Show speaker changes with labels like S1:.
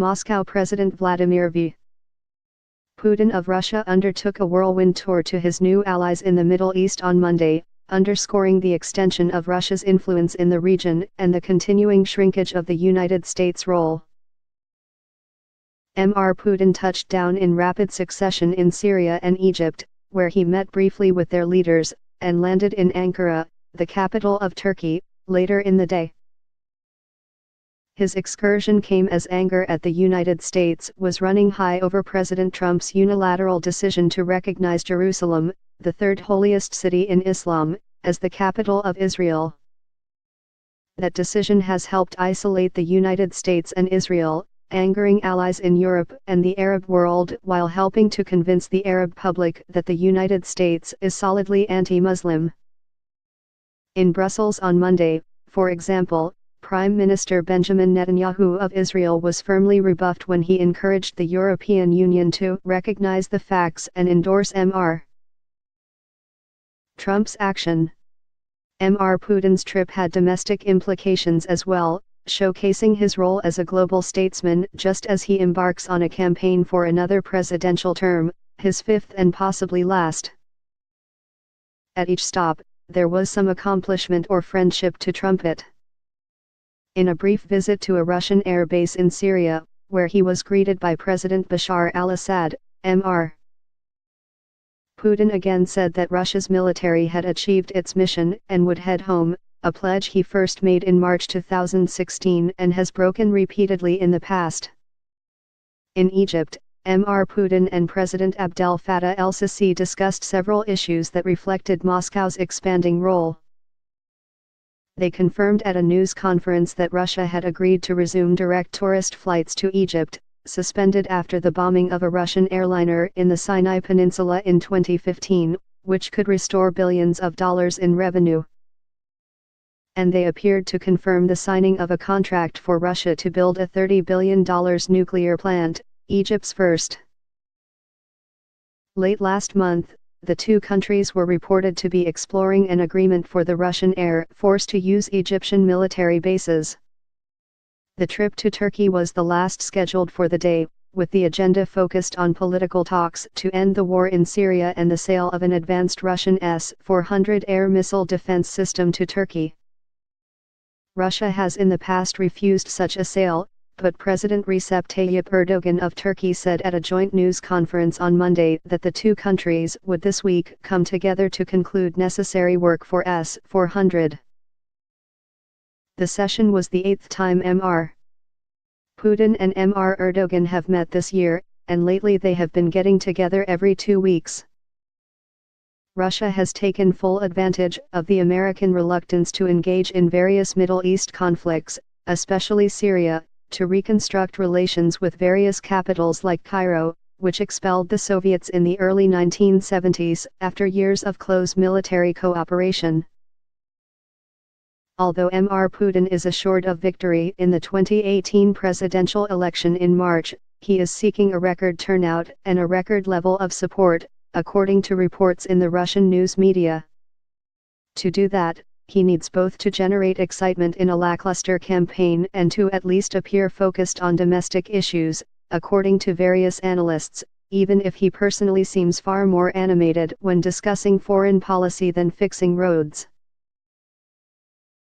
S1: Moscow President Vladimir Putin of Russia undertook a whirlwind tour to his new allies in the Middle East on Monday, underscoring the extension of Russia's influence in the region and the continuing shrinkage of the United States' role. Mr. Putin touched down in rapid succession in Syria and Egypt, where he met briefly with their leaders, and landed in Ankara, the capital of Turkey, later in the day. His excursion came as anger at the United States was running high over President Trump's unilateral decision to recognize Jerusalem, the third holiest city in Islam, as the capital of Israel. That decision has helped isolate the United States and Israel, angering allies in Europe and the Arab world while helping to convince the Arab public that the United States is solidly anti-Muslim. In Brussels on Monday, for example, Prime Minister Benjamin Netanyahu of Israel was firmly rebuffed when he encouraged the European Union to recognize the facts and endorse Mr. Trump's action. Mr. Putin's trip had domestic implications as well, showcasing his role as a global statesman just as he embarks on a campaign for another presidential term, his fifth and possibly last. At each stop, there was some accomplishment or friendship to trumpet. In a brief visit to a Russian air base in Syria, where he was greeted by President Bashar al-Assad, Mr. Putin again said that Russia's military had achieved its mission and would head home, a pledge he first made in March 2016 and has broken repeatedly in the past. In Egypt, Mr. Putin and President Abdel Fattah el-Sisi discussed several issues that reflected Moscow's expanding role. They confirmed at a news conference that Russia had agreed to resume direct tourist flights to Egypt, suspended after the bombing of a Russian airliner in the Sinai Peninsula in 2015, which could restore billions of dollars in revenue. And they appeared to confirm the signing of a contract for Russia to build a $30 billion nuclear plant, Egypt's first. Late last month, the two countries were reported to be exploring an agreement for the Russian Air Force to use Egyptian military bases. The trip to Turkey was the last scheduled for the day, with the agenda focused on political talks to end the war in Syria and the sale of an advanced Russian S-400 air missile defense system to Turkey. Russia has in the past refused such a sale, but President Recep Tayyip Erdogan of Turkey said at a joint news conference on Monday that the two countries would this week come together to conclude necessary work for S-400. The session was the eighth time Mr. Putin and Mr. Erdogan have met this year, and lately they have been getting together every 2 weeks. Russia has taken full advantage of the American reluctance to engage in various Middle East conflicts, especially Syria, to reconstruct relations with various capitals like Cairo, which expelled the Soviets in the early 1970s after years of close military cooperation. Although Mr. Putin is assured of victory in the 2018 presidential election in March, he is seeking a record turnout and a record level of support, according to reports in the Russian news media. To do that, he needs both to generate excitement in a lackluster campaign and to at least appear focused on domestic issues, according to various analysts, even if he personally seems far more animated when discussing foreign policy than fixing roads.